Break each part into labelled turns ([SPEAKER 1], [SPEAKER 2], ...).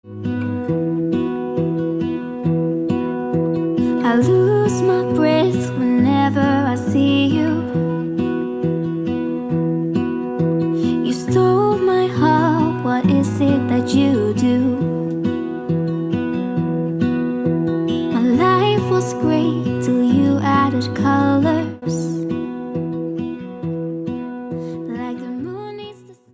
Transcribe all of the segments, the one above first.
[SPEAKER 1] I lose my breath whenever I see you. You stole my heart, what is it that you do? My life was great till you added colors. Like the moon needs the sun.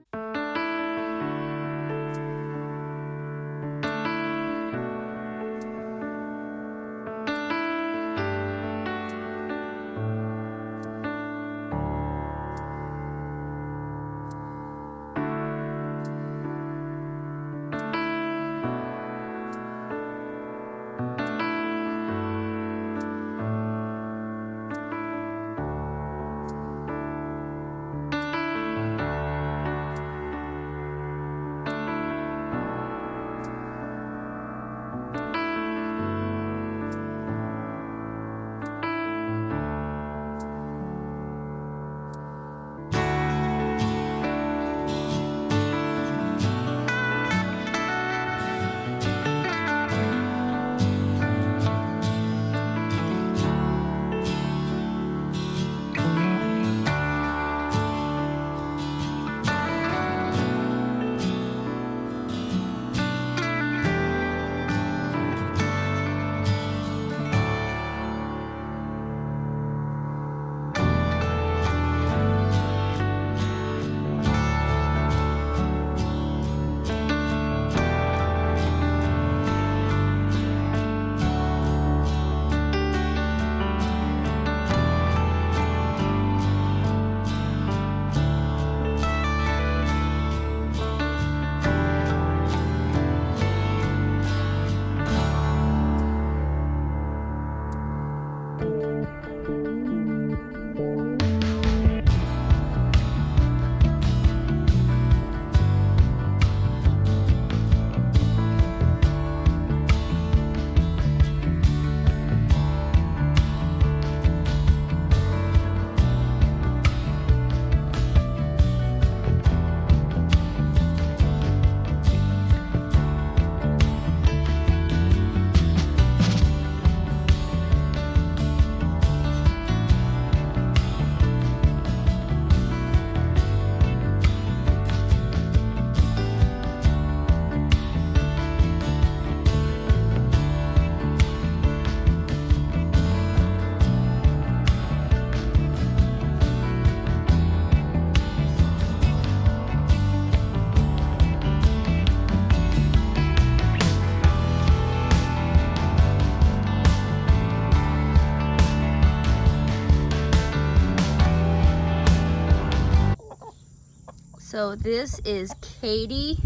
[SPEAKER 2] So this is Katie.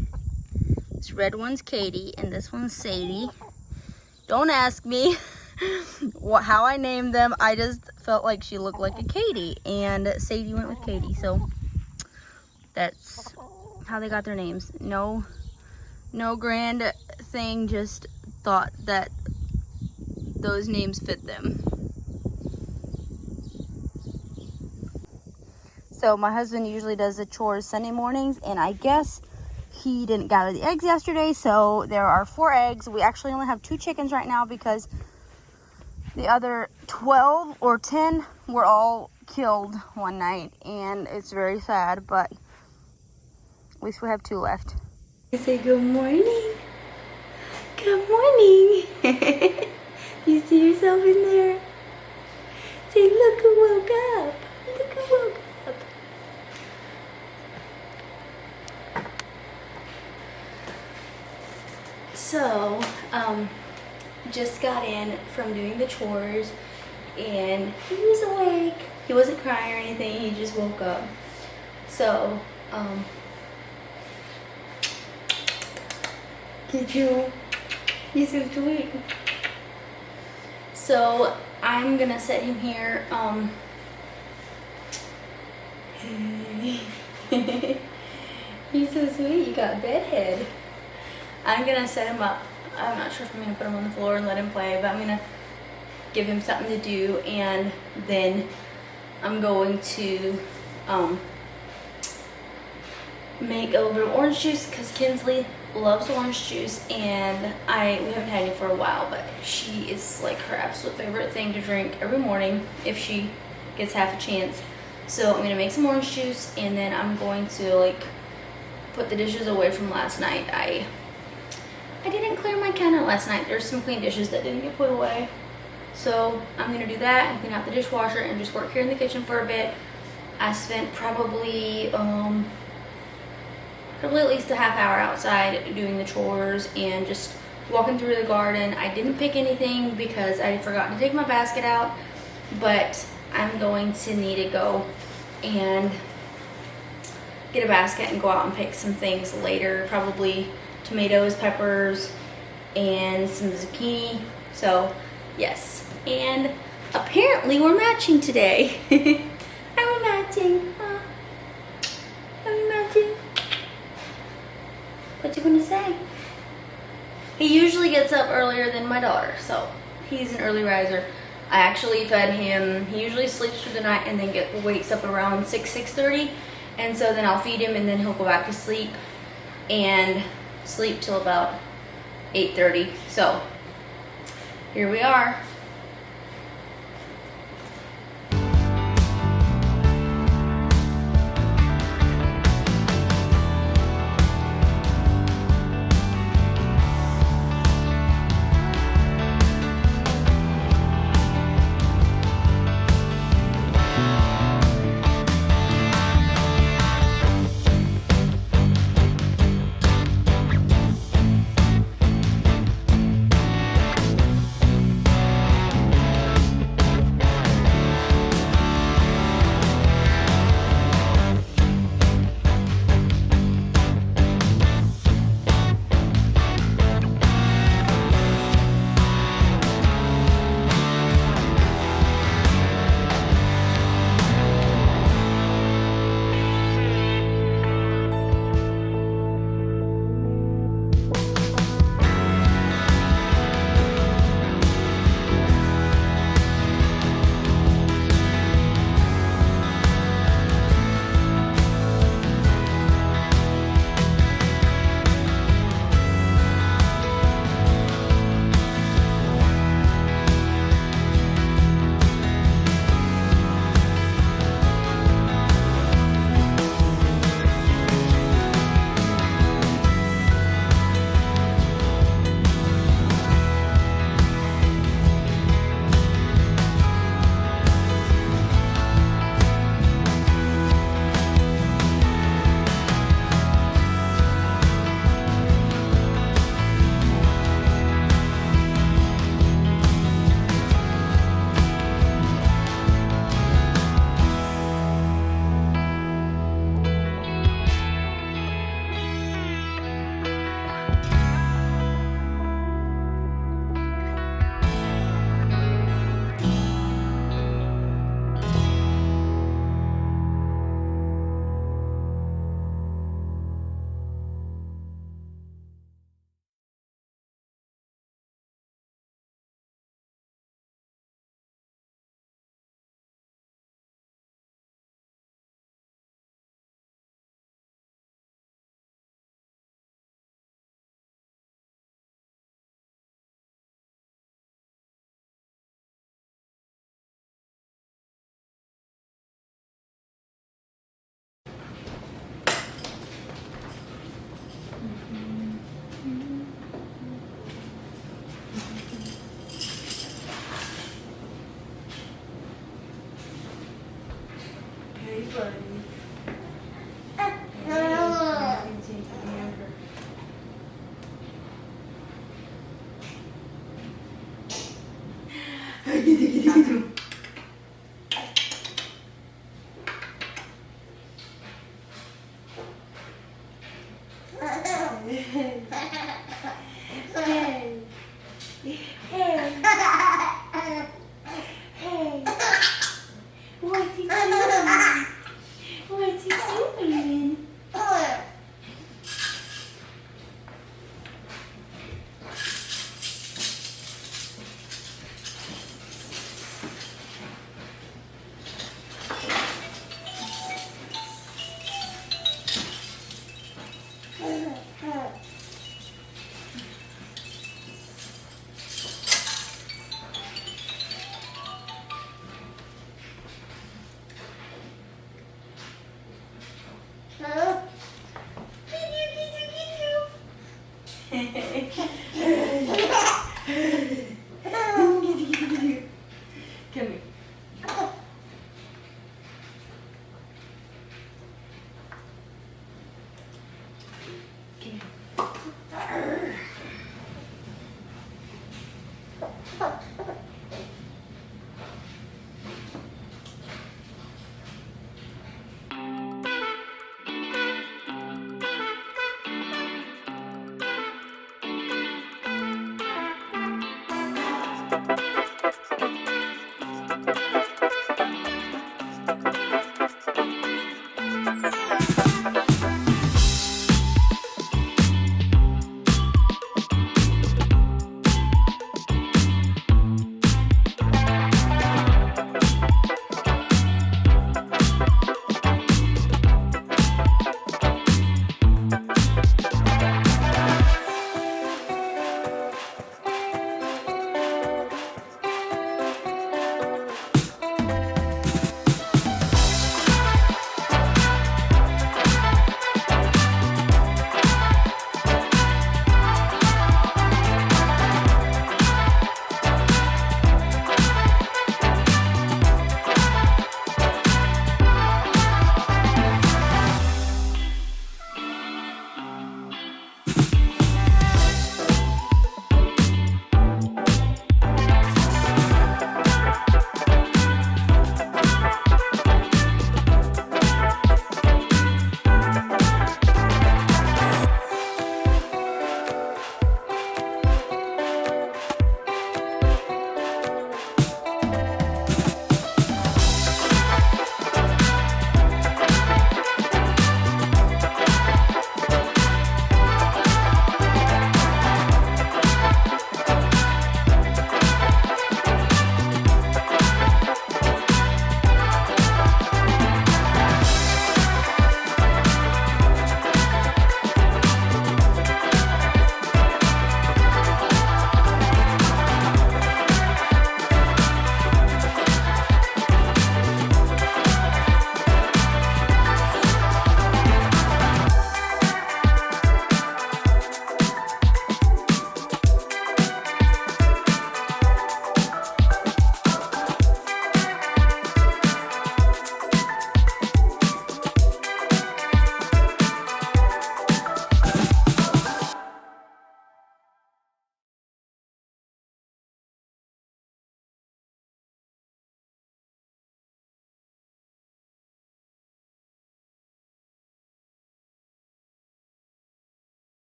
[SPEAKER 2] This red one's Katie, and this one's Sadie. Don't ask me how I named them. I just felt like she looked like a Katie, and Sadie went with Katie. So that's how they got their names. No grand thing. Just thought that those names fit them. So my husband usually does the chores Sunday mornings, and I guess he didn't gather the eggs yesterday, so there are 4 eggs. We actually only have 2 chickens right now because the other 12 or 10 were all killed one night, and it's very sad, but at least we have 2 left. Say good morning. Good morning. You see yourself in there? Say, look who woke up. Look who woke up. So, just got in from doing the chores, and he was awake. He wasn't crying or anything, he just woke up. So, he's so sweet. So, I'm gonna set him here, he's so sweet, you got bedhead. I'm gonna set him up. I'm not sure if I'm gonna put him on the floor and let him play, but I'm gonna give him something to do, and then I'm going to make a little bit of orange juice because Kinsley loves orange juice, and we haven't had any for a while, but she is like her absolute favorite thing to drink every morning if she gets half a chance. So I'm gonna make some orange juice, and then I'm going to like put the dishes away from last night. I didn't clear my counter last night. There's some clean dishes that didn't get put away. So I'm gonna do that and clean out the dishwasher and just work here in the kitchen for a bit. I spent probably at least a half hour outside doing the chores and just walking through the garden. I didn't pick anything because I forgot to take my basket out, but I'm going to need to go and get a basket and go out and pick some things later, probably tomatoes, peppers, and some zucchini. So yes, and apparently we're matching today. Are we matching? Huh? Are we matching? What you gonna say? He usually gets up earlier than my daughter, so he's an early riser. I actually fed him. He usually sleeps through the night and then wakes up around 6:30, and so then I'll feed him and then he'll go back to sleep and sleep till about 8:30. So here we are. Come here.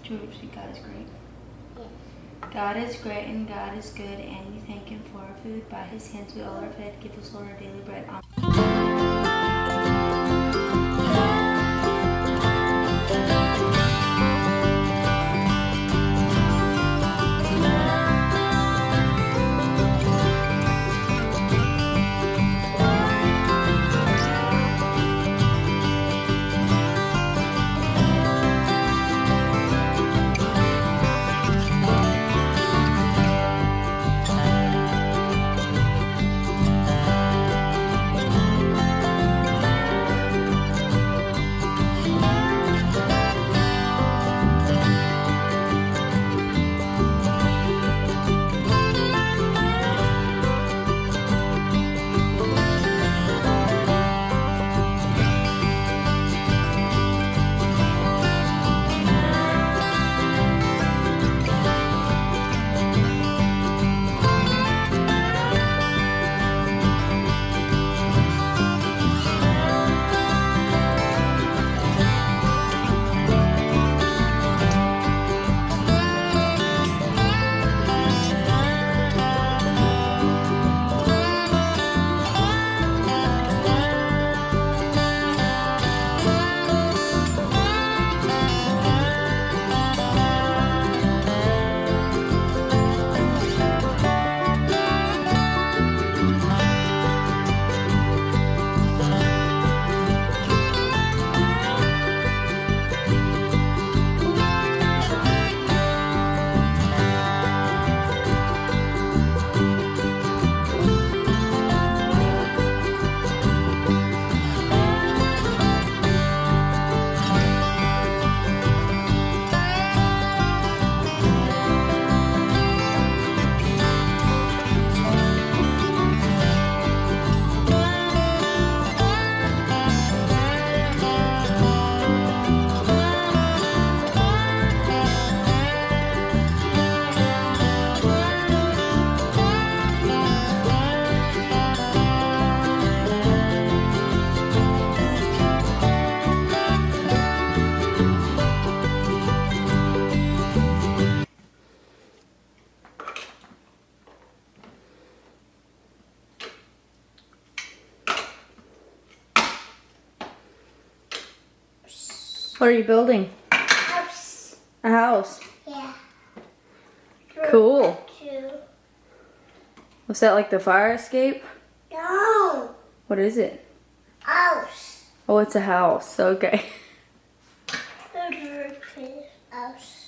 [SPEAKER 2] George, God is great. God is great and God is good, and we thank Him for our food. By His hands we all are fed. Give us, Lord, our daily bread. What are you building?
[SPEAKER 3] House.
[SPEAKER 2] A house.
[SPEAKER 3] Yeah.
[SPEAKER 2] Cool.
[SPEAKER 3] Two.
[SPEAKER 2] Was that like the fire escape?
[SPEAKER 3] No.
[SPEAKER 2] What is it?
[SPEAKER 3] House.
[SPEAKER 2] Oh, it's a house. Okay.
[SPEAKER 3] House.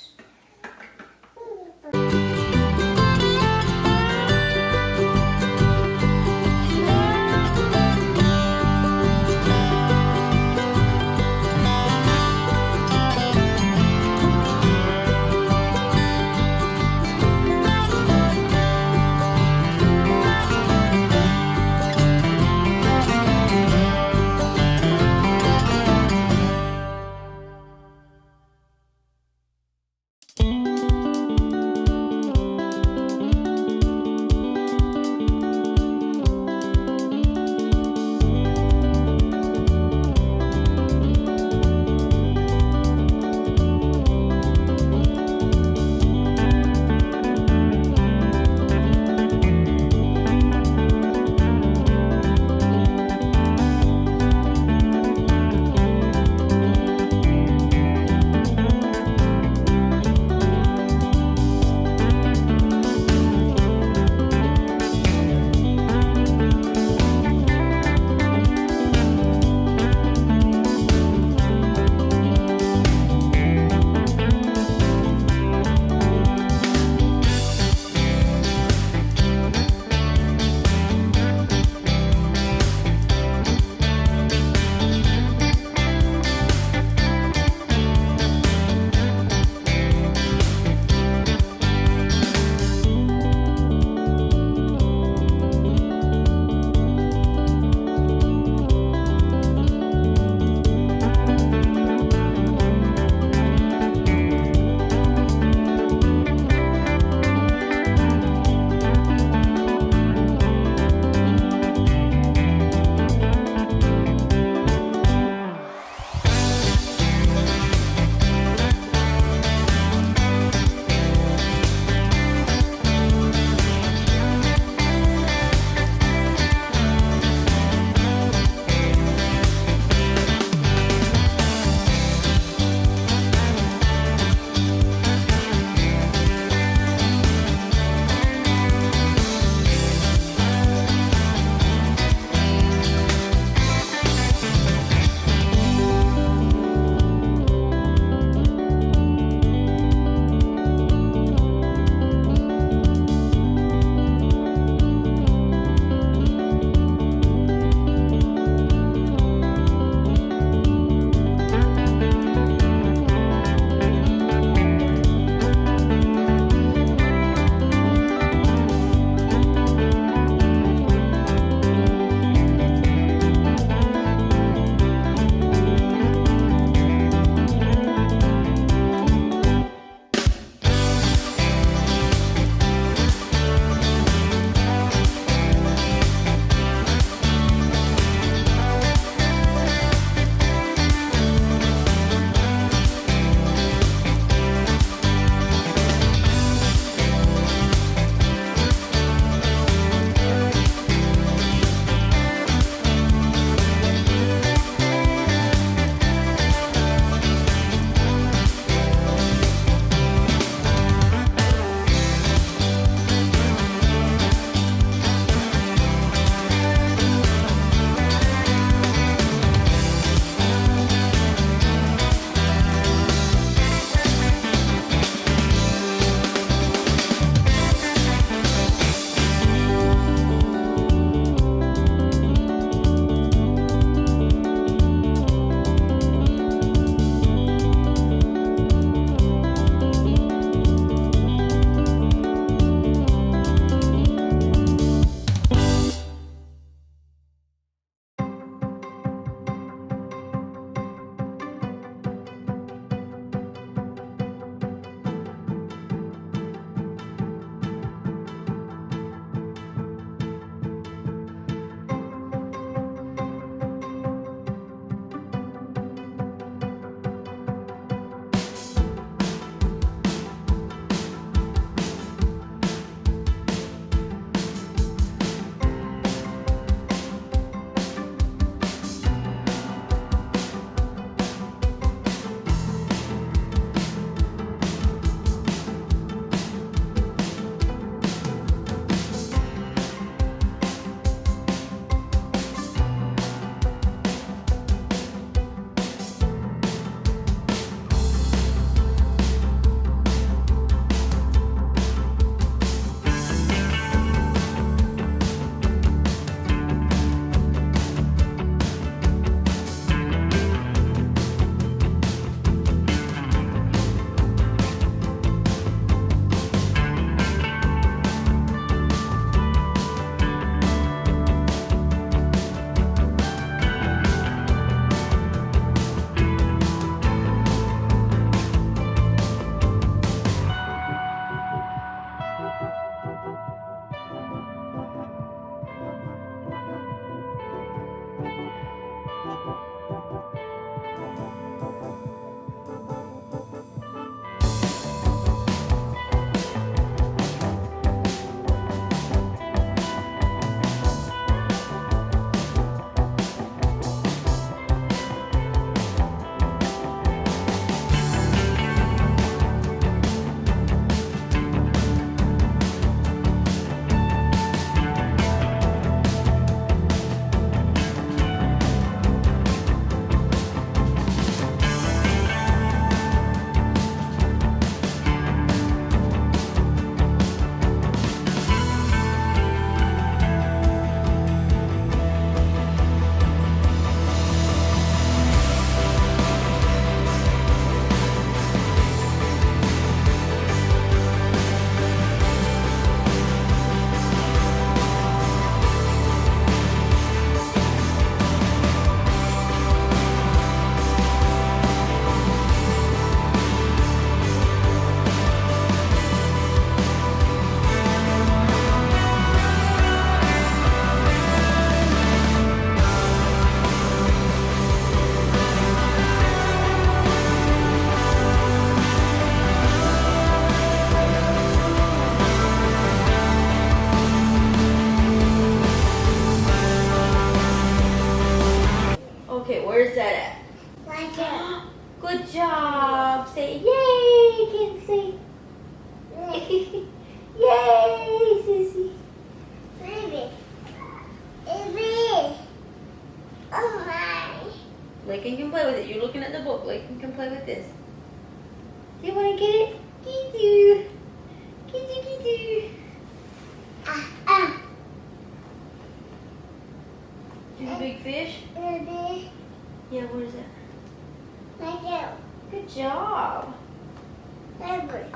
[SPEAKER 3] favorite.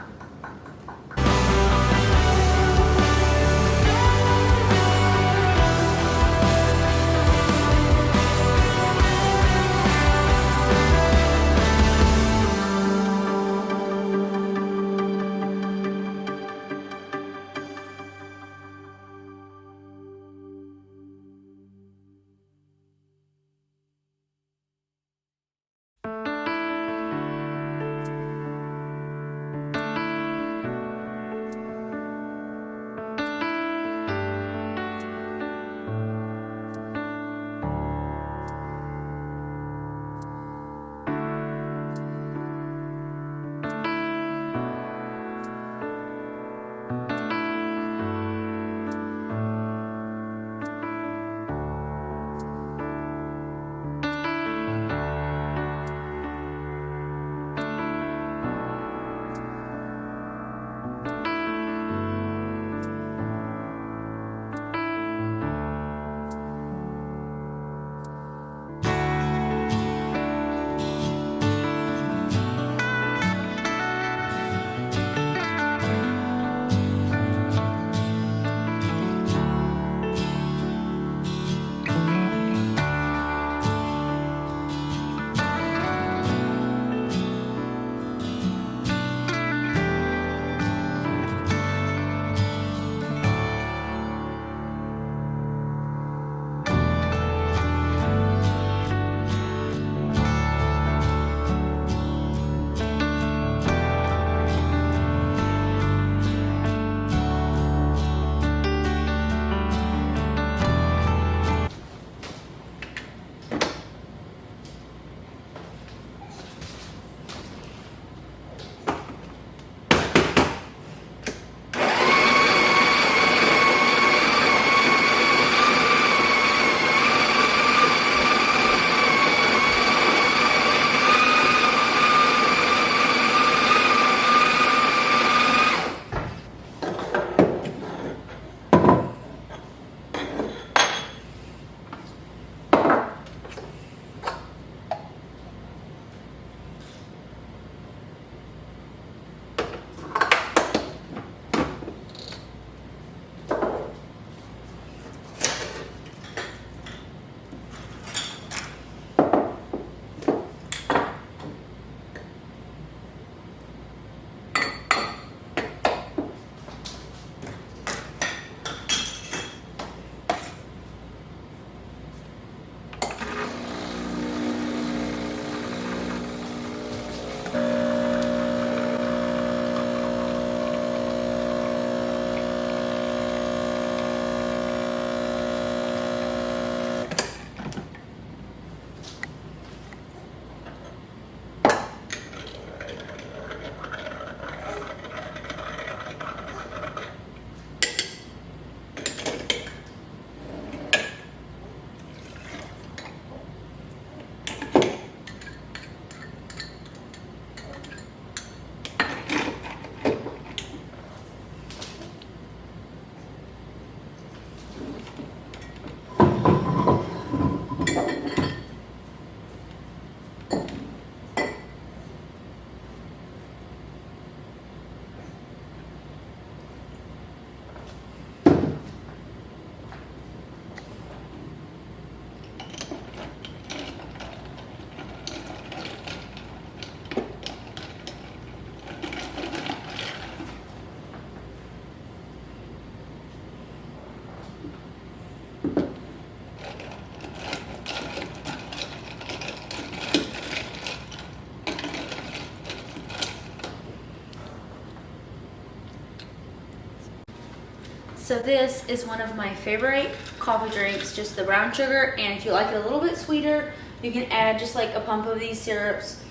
[SPEAKER 2] So this is one of my favorite coffee drinks, just the brown sugar, and if you like it a little bit sweeter, you can add just like a pump of these syrups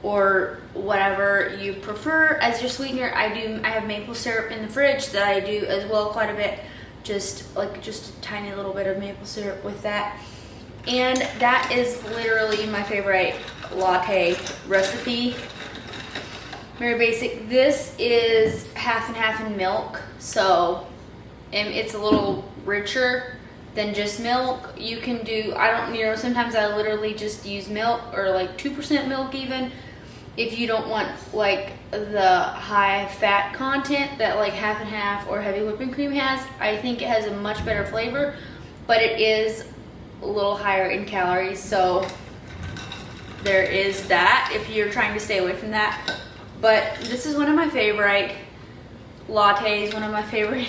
[SPEAKER 2] or whatever you prefer as your sweetener. I have maple syrup in the fridge that I do as well quite a bit, just a tiny little bit of maple syrup with that. And that is literally my favorite latte recipe. Very basic. This is half and half in milk, so it's a little richer than just milk. You can do, sometimes I literally just use milk, or like 2% milk even, if you don't want like the high fat content that like half and half or heavy whipping cream has. I think it has a much better flavor, but it is a little higher in calories, so there is that if you're trying to stay away from that. But this is one of my favorite lattes, one of my favorite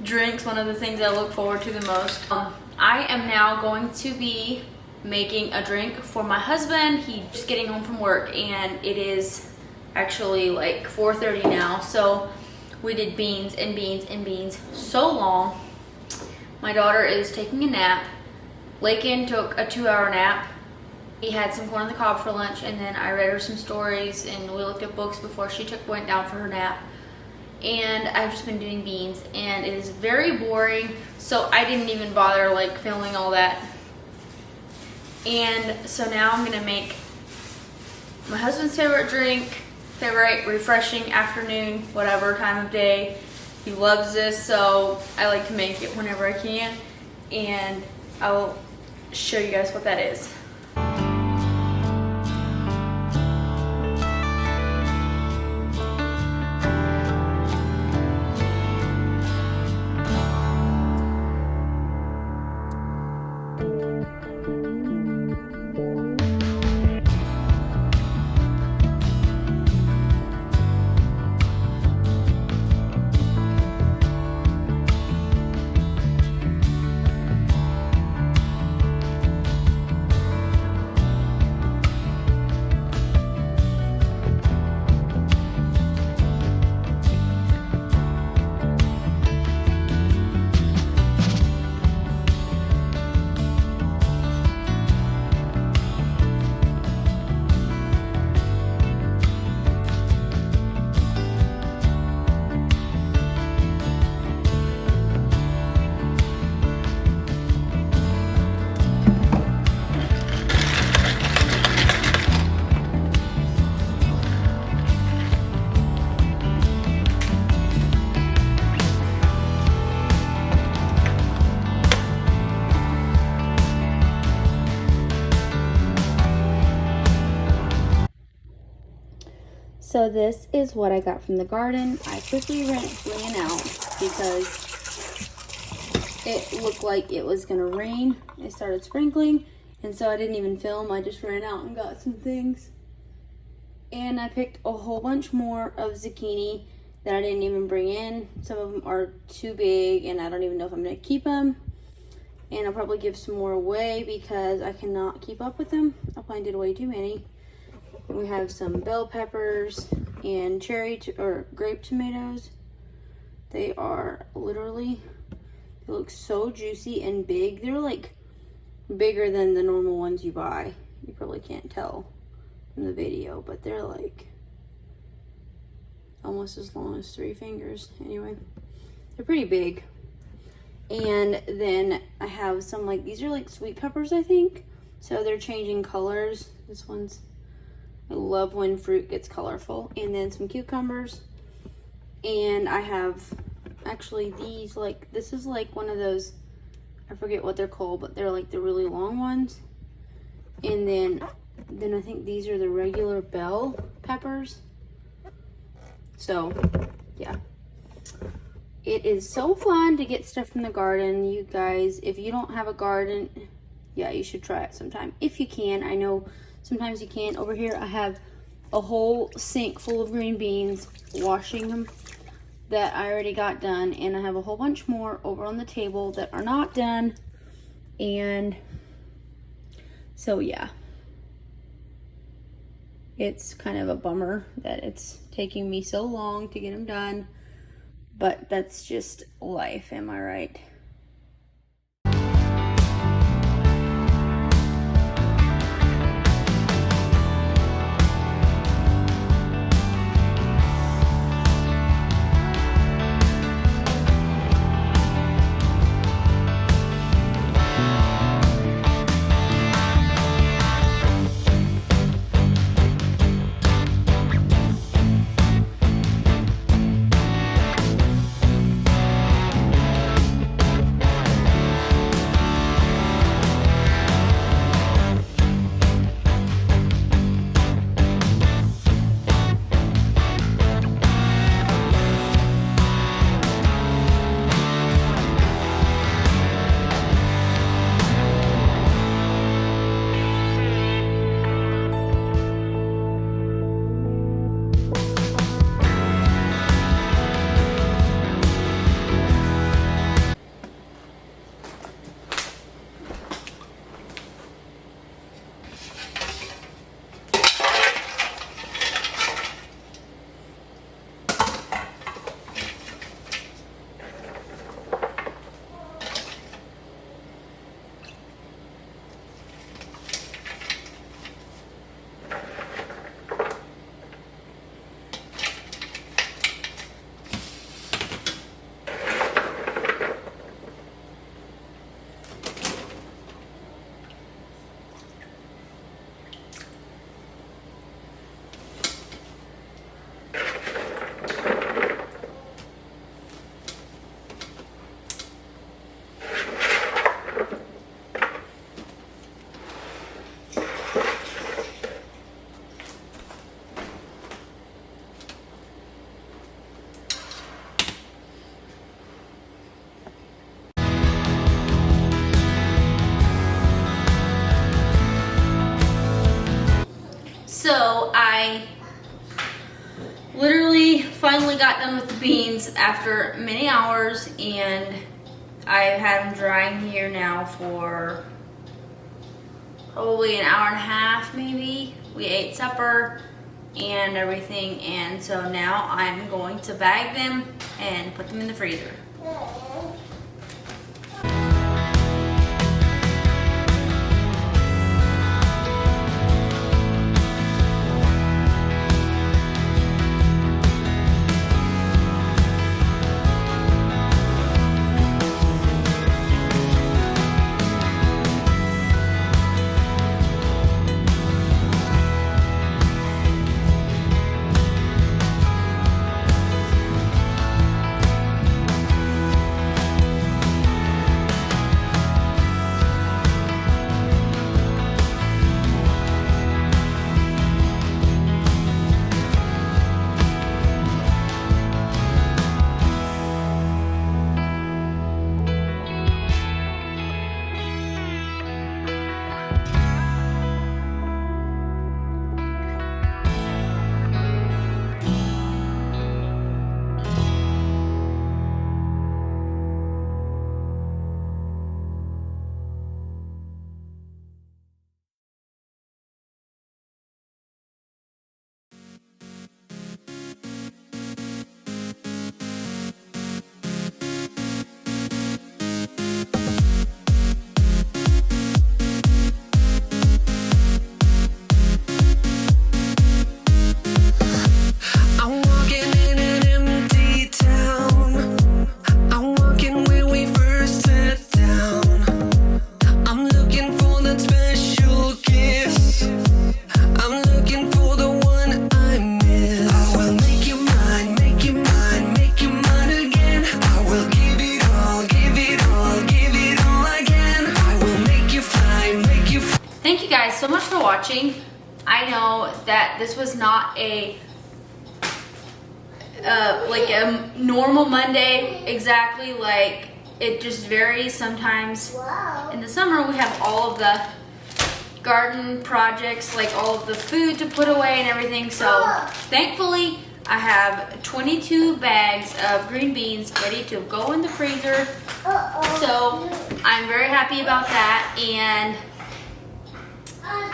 [SPEAKER 2] drinks, one of the things I look forward to the most. I am now going to be making a drink for my husband. He's just getting home from work and it is actually like 4:30 now, so we did beans and beans and beans so long. My daughter is taking a nap. Lakin took a 2-hour nap. He had some corn on the cob for lunch, and then I read her some stories and we looked at books before she went down for her nap. And I've just been doing beans and it is very boring, so I didn't even bother like filming all that. And so now I'm gonna make my husband's favorite drink, favorite refreshing afternoon, whatever time of day. He loves this, so I like to make it whenever I can, and I'll show you guys what that is. So this is what I got from the garden. I quickly ran out because it looked like it was gonna rain. It started sprinkling, and so I didn't even film. I just ran out and got some things. And I picked a whole bunch more of zucchini that I didn't even bring in. Some of them are too big, and I don't even know if I'm gonna keep them. And I'll probably give some more away because I cannot keep up with them. I probably did way too many. We have some bell peppers and or grape tomatoes. They are literally, they look so juicy and big. They're like bigger than the normal ones you buy. You probably can't tell from the video, but they're like almost as long as 3 fingers. Anyway, they're pretty big. And then I have some like, these are like sweet peppers, I think. So they're changing colors. This one's, I love when fruit gets colorful. And then some cucumbers. And I have actually these, like, this is like one of those, I forget what they're called, but they're like the really long ones. And then I think these are the regular bell peppers. So, yeah. It is so fun to get stuff from the garden. You guys, if you don't have a garden, yeah, you should try it sometime. If you can. I know sometimes you can't. Over here, I have a whole sink full of green beans, washing them, that I already got done. And I have a whole bunch more over on the table that are not done. And so, yeah. It's kind of a bummer that it's taking me so long to get them done. But that's just life, am I right? So I literally finally got done with the beans after many hours, and I've had them drying here now for probably an hour and a half maybe. We ate supper and everything, and so now I'm going to bag them and put them in the freezer. Thank you guys so much for watching. I know that this was not a like a normal Monday exactly, like it just varies. Sometimes in the summer we have all of the garden projects, like all of the food to put away and everything. So thankfully I have 22 bags of green beans ready to go in the freezer. So I'm very happy about that, and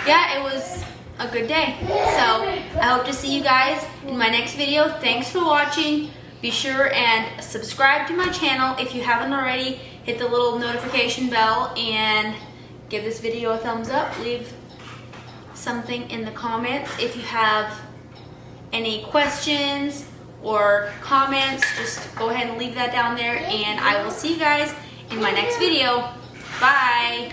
[SPEAKER 2] yeah, it was a good day. So I hope to see you guys in my next video. Thanks for watching. Be sure and subscribe to my channel if you haven't already. Hit the little notification bell and give this video a thumbs up. Leave something in the comments. If you have any questions or comments, just go ahead and leave that down there, and I will see you guys in my next video. Bye.